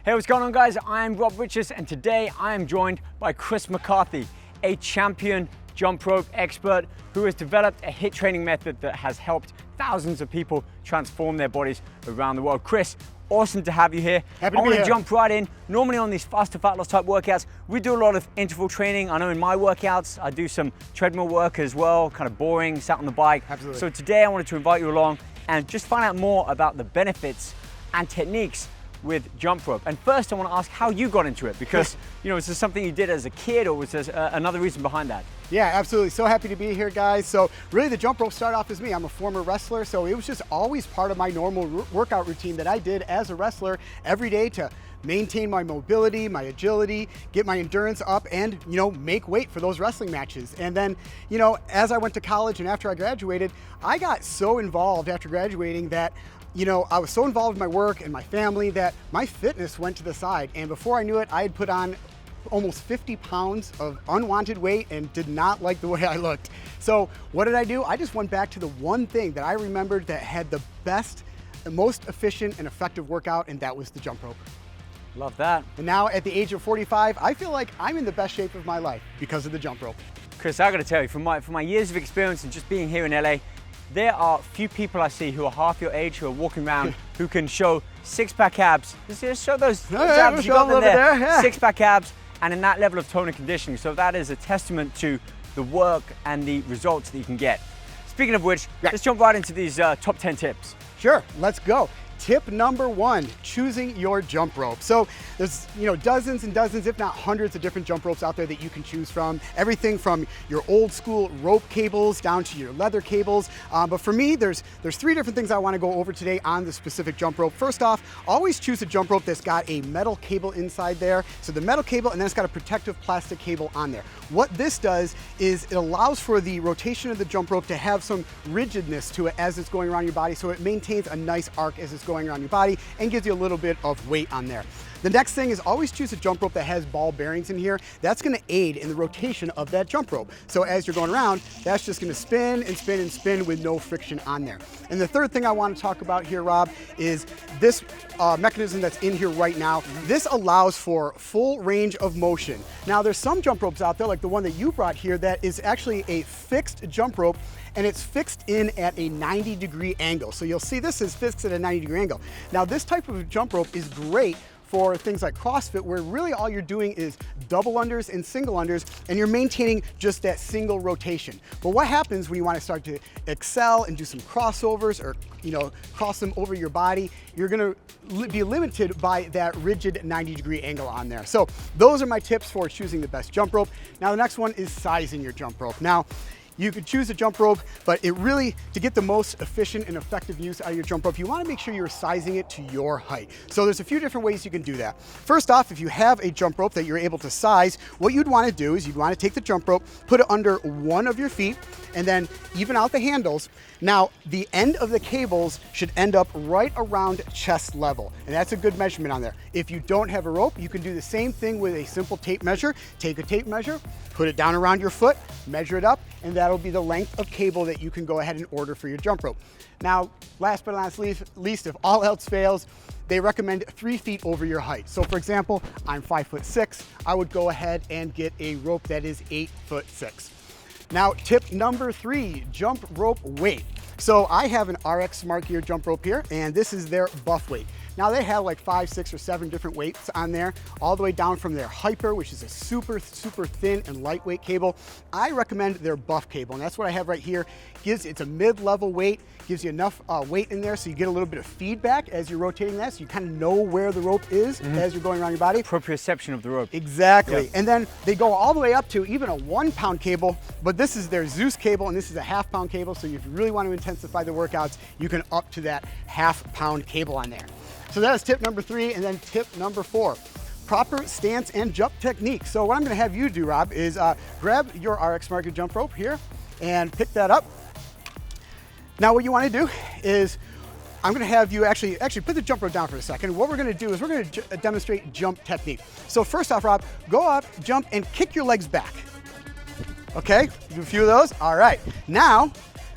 Hey, what's going on, guys? I'm Rob Richards, and today I am joined by Chris Mccarthy, a champion jump rope expert who has developed a HIIT training method that has helped thousands of people transform their bodies around the world. Chris, awesome to have you here. Happy I to be want to here. jump right in. Normally on these faster fat loss type workouts, we do a lot of interval training. I know in my workouts, I do some treadmill work as well, kind of boring, sat on the bike. Absolutely. So today I wanted to invite you along and just find out more about the benefits and techniques with jump rope. And first I want to ask how you got into it, because is this something you did as a kid, or was there another reason behind that? Yeah, absolutely. So happy to be here, guys. So really the jump rope started off as me. I'm a former wrestler, so it was just always part of my normal workout routine that I did as a wrestler every day to maintain my mobility, my agility, get my endurance up, and make weight for those wrestling matches. And then as I went to college and after I graduated, I got so involved after graduating that I was so involved in my work and my family that my fitness went to the side. And before I knew it, I had put on almost 50 pounds of unwanted weight and did not like the way I looked. So what did I do? I just went back to the one thing that I remembered that had the best, the most efficient and effective workout, and that was the jump rope. Love that. And now at the age of 45, I feel like I'm in the best shape of my life because of the jump rope. Chris, I gotta tell you, from my years of experience and just being here in LA, there are few people I see who are half your age who are walking around who can show six-pack abs. Just show those abs you got them there. Yeah. Six-pack abs, and in that level of tone and conditioning. So that is a testament to the work and the results that you can get. Speaking of which, let's jump right into these top 10 tips. Sure, let's go. Tip number one, choosing your jump rope. So there's dozens and dozens, if not hundreds of different jump ropes out there that you can choose from. Everything from your old school rope cables down to your leather cables. But for me, there's three different things I want to go over today on the specific jump rope. First off, always choose a jump rope that's got a metal cable inside there. So the metal cable, and then it's got a protective plastic cable on there. What this does is it allows for the rotation of the jump rope to have some rigidness to it as it's going around your body, so it maintains a nice arc as it's going around your body and gives you a little bit of weight on there. The next thing is always choose a jump rope that has ball bearings in here. That's going to aid in the rotation of that jump rope. So as you're going around, that's just going to spin and spin and spin with no friction on there. And the third thing I want to talk about here, Rob, is this mechanism that's in here right now. This allows for full range of motion. Now there's some jump ropes out there, like the one that you brought here, that is actually a fixed jump rope, and it's fixed in at a 90-degree angle. So you'll see this is fixed at a 90-degree angle. Now this type of jump rope is great for things like CrossFit, where really all you're doing is double unders and single unders, and you're maintaining just that single rotation. But what happens when you want to start to excel and do some crossovers, or cross them over your body? You're gonna be limited by that rigid 90-degree angle on there. So those are my tips for choosing the best jump rope. Now the next one is sizing your jump rope. Now, you could choose a jump rope, but to get the most efficient and effective use out of your jump rope, you want to make sure you're sizing it to your height. So there's a few different ways you can do that. First off, if you have a jump rope that you're able to size, what you'd want to do is you'd want to take the jump rope, put it under one of your feet, and then even out the handles. Now, the end of the cables should end up right around chest level, and that's a good measurement on there. If you don't have a rope, you can do the same thing with a simple tape measure. Take a tape measure, put it down around your foot, measure it up, and that'll be the length of cable that you can go ahead and order for your jump rope. Now, last but not least, if all else fails, they recommend 3 feet over your height. So for example, I'm 5'6". I would go ahead and get a rope that is 8'6". Now, tip number 3, jump rope weight. So I have an RX Smart Gear jump rope here, and this is their buff weight. Now they have like 5, 6, or 7 different weights on there, all the way down from their Hyper, which is a super thin and lightweight cable. I recommend their buff cable, and that's what I have right here. It's a mid-level weight, gives you enough weight in there so you get a little bit of feedback as you're rotating that, so you kind of know where the rope is as you're going around your body. Proprioception of the rope. Exactly. Yep. And then they go all the way up to even a 1-pound cable, but this is their Zeus cable, and this is a half-pound cable, so if you really want to intensify the workouts, you can up to that half-pound cable on there. So that is tip number 3, and then tip number 4. Proper stance and jump technique. So what I'm going to have you do, Rob, is grab your RX Smart Gear jump rope here and pick that up. Now what you want to do is I'm going to have you actually put the jump rope down for a second. What we're going to do is we're going to demonstrate jump technique. So first off, Rob, go up, jump, and kick your legs back. Okay, do a few of those. All right. Now,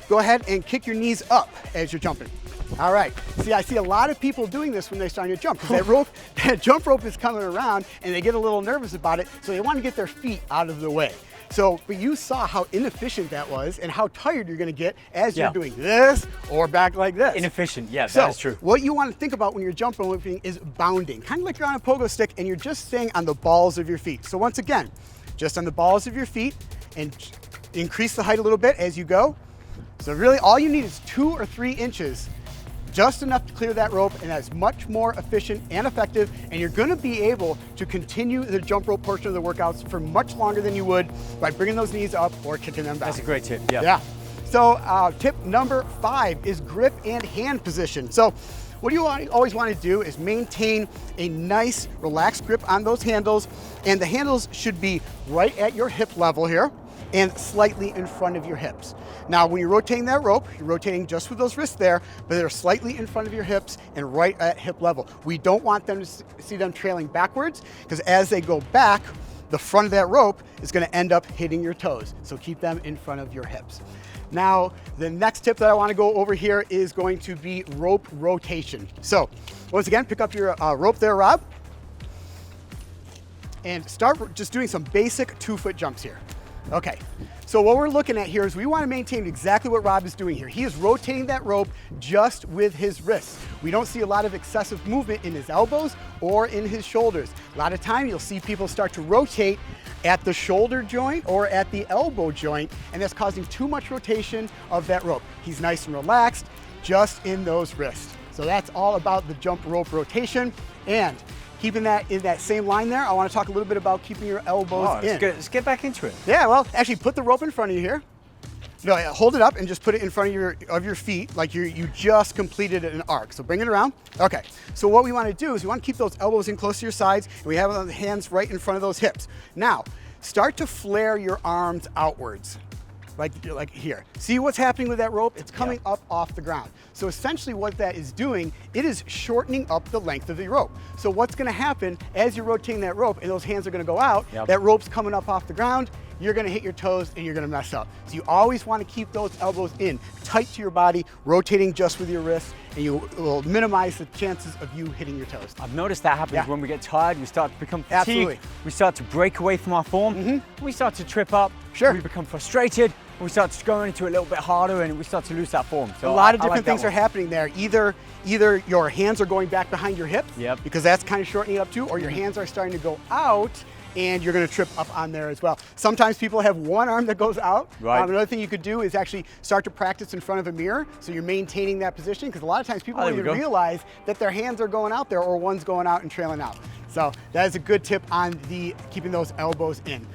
go ahead and kick your knees up as you're jumping. All right. See, I see a lot of people doing this when they're starting to jump, because that jump rope is coming around and they get a little nervous about it, so they want to get their feet out of the way. So, but you saw how inefficient that was and how tired you're going to get as you're doing this or back like this. Inefficient, yeah, so that is true. What you want to think about when you're jump roping is bounding, kind of like you're on a pogo stick and you're just staying on the balls of your feet. So once again, just on the balls of your feet and increase the height a little bit as you go. So really all you need is 2 or 3 inches, just enough to clear that rope, and that's much more efficient and effective, and you're gonna be able to continue the jump rope portion of the workouts for much longer than you would by bringing those knees up or kicking them back. That's a great tip, yeah. Yeah. So tip number 5 is grip and hand position. So what you always want to do is maintain a nice relaxed grip on those handles, and the handles should be right at your hip level here and slightly in front of your hips. Now, when you're rotating that rope, you're rotating just with those wrists there, but they're slightly in front of your hips and right at hip level. We don't want them to see them trailing backwards, because as they go back, the front of that rope is going to end up hitting your toes. So keep them in front of your hips. Now, the next tip that I want to go over here is going to be rope rotation. So once again, pick up your rope there, Rob, and start just doing some basic 2-foot jumps here. Okay, so what we're looking at here is we want to maintain exactly what Rob is doing here. He is rotating that rope just with his wrists. We don't see a lot of excessive movement in his elbows or in his shoulders. A lot of time you'll see people start to rotate at the shoulder joint or at the elbow joint, and that's causing too much rotation of that rope. He's nice and relaxed just in those wrists. So that's all about the jump rope rotation. And keeping that in that same line there, I want to talk a little bit about keeping your elbows in. Let's get back into it. Yeah, well, actually put the rope in front of you here. No, hold it up and just put it in front of your feet like you just completed an arc. So bring it around. Okay, so what we want to do is we want to keep those elbows in close to your sides, and we have the hands right in front of those hips. Now, start to flare your arms outwards. Like here. See what's happening with that rope? It's coming up off the ground. So essentially what that is doing, it is shortening up the length of the rope. So what's gonna happen as you're rotating that rope and those hands are gonna go out, that rope's coming up off the ground, you're gonna hit your toes and you're gonna mess up. So you always wanna keep those elbows in, tight to your body, rotating just with your wrists, and you will minimize the chances of you hitting your toes. I've noticed that happens when we get tired, we start to become fatigued, we start to break away from our form, we start to trip up, we become frustrated, we start to go into it a little bit harder and we start to lose that form. So a lot of different things are happening there. Either your hands are going back behind your hips, because that's kind of shortening it up too, or your hands are starting to go out and you're gonna trip up on there as well. Sometimes people have one arm that goes out. Another thing you could do is actually start to practice in front of a mirror, so you're maintaining that position, because a lot of times people don't even realize that their hands are going out there or one's going out and trailing out. So that is a good tip on keeping those elbows in.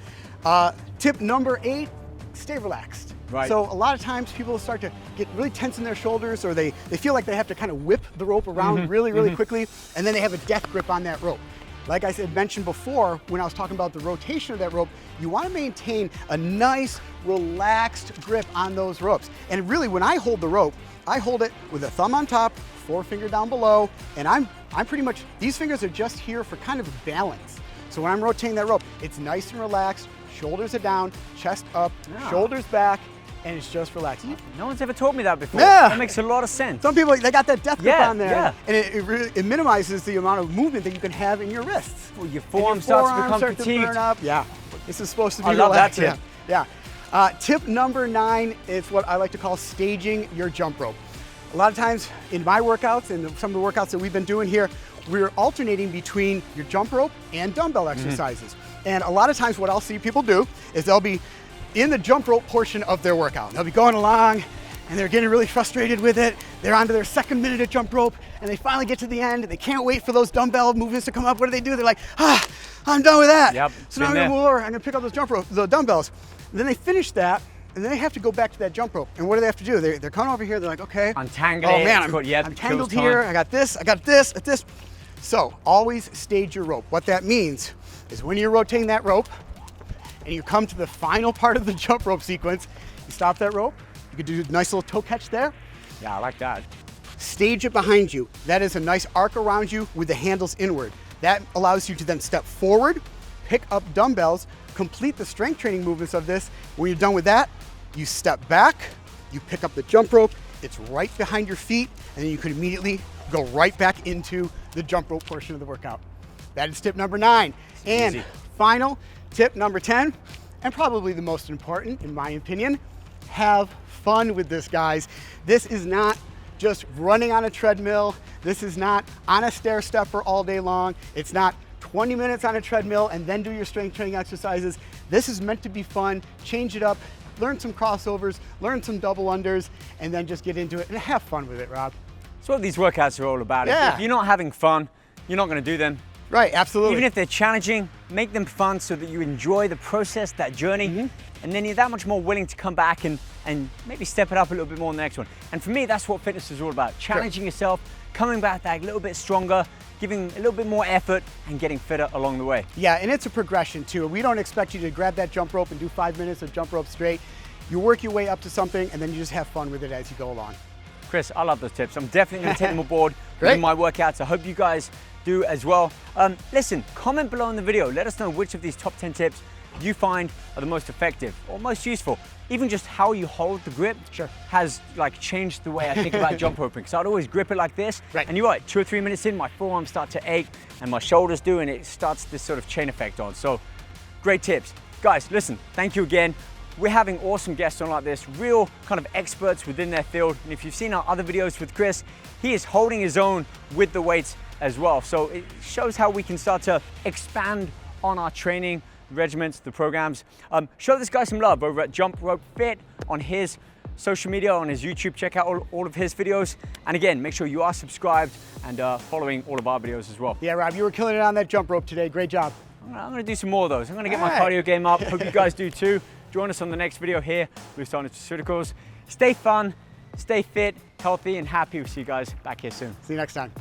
Tip number 8, stay relaxed. So a lot of times people start to get really tense in their shoulders, or they feel like they have to kind of whip the rope around really quickly, and then they have a death grip on that rope. Like I mentioned before, when I was talking about the rotation of that rope, you want to maintain a nice, relaxed grip on those ropes. And really, when I hold the rope, I hold it with a thumb on top, forefinger down below, and I'm pretty much, these fingers are just here for kind of balance. So when I'm rotating that rope, it's nice and relaxed, shoulders are down, chest up, shoulders back, and it's just relaxing. No one's ever taught me that before. That makes a lot of sense. Some people, they got that death grip on there, and it minimizes the amount of movement that you can have in your wrists. Well, your forearm starts to become fatigued. Burn up. Yeah, this is supposed to be relaxed. I love that tip. Yeah. Tip number 9 is what I like to call staging your jump rope. A lot of times in my workouts and some of the workouts that we've been doing here, we're alternating between your jump rope and dumbbell exercises. And a lot of times what I'll see people do is they'll be in the jump rope portion of their workout. They'll be going along and they're getting really frustrated with it. They're on to their 2nd minute of jump rope and they finally get to the end and they can't wait for those dumbbell movements to come up. What do? They're like, I'm done with that. So now I'm gonna move over, I'm gonna pick up those the dumbbells. And then they finish that, and then they have to go back to that jump rope. And what do they have to do? They're coming over here, they're like, okay. Untangle it. Oh man, I'm tangled here, I got this, this. So always stage your rope. What that means is when you're rotating that rope and you come to the final part of the jump rope sequence, you stop that rope, you could do a nice little toe catch there. Yeah, I like that. Stage it behind you. That is a nice arc around you with the handles inward. That allows you to then step forward, pick up dumbbells, complete the strength training movements of this. When you're done with that, you step back, you pick up the jump rope, It's right behind your feet, and then you can immediately go right back into the jump rope portion of the workout. That is tip number 9. And easy. final tip number 10, and probably the most important in my opinion, have fun with this, guys. This is not just running on a treadmill. This is not on a stair stepper all day long. It's not 20 minutes on a treadmill and then do your strength training exercises. This is meant to be fun. Change it up, learn some crossovers, learn some double unders, and then just get into it and have fun with it, Rob. That's what these workouts are all about. Yeah. If you're not having fun, you're not gonna do them. Right, absolutely. Even if they're challenging, make them fun so that you enjoy the process, that journey, and then you're that much more willing to come back and maybe step it up a little bit more in the next one. And for me, that's what fitness is all about. Challenging yourself, coming back that little bit stronger, giving a little bit more effort, and getting fitter along the way. Yeah, and it's a progression too. We don't expect you to grab that jump rope and do 5 minutes of jump rope straight. You work your way up to something, and then you just have fun with it as you go along. Chris, I love those tips. I'm definitely gonna take them aboard Great. in my workouts. I hope you guys do as well. Listen, comment below in the video. Let us know which of these top 10 tips you find are the most effective or most useful. Even just how you hold the grip has like changed the way I think about jump roping. So I'd always grip it like this. Right. And you're right, 2 or 3 minutes in, my forearms start to ache and my shoulders do, and it starts this sort of chain effect on. So great tips. Guys, listen, thank you again. We're having awesome guests on like this, real kind of experts within their field. And if you've seen our other videos with Chris, he is holding his own with the weights as well. So it shows how we can start to expand on our training regimens, the programs. Show this guy some love over at Jump Rope Fit on his social media, on his YouTube. Check out all of his videos. And again, make sure you are subscribed and following all of our videos as well. Yeah, Rob, you were killing it on that jump rope today. Great job. I'm gonna do some more of those. I'm gonna get my cardio game up. Hope you guys do too. Join us on the next video here with Nutraceuticals. Stay fun, stay fit, healthy, and happy. We'll see you guys back here soon. See you next time.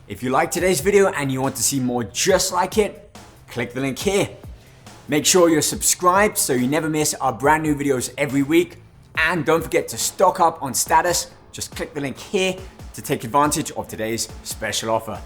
If you liked today's video and you want to see more just like it, click the link here. Make sure you're subscribed so you never miss our brand new videos every week. And don't forget to stock up on status. Just click the link here to take advantage of today's special offer.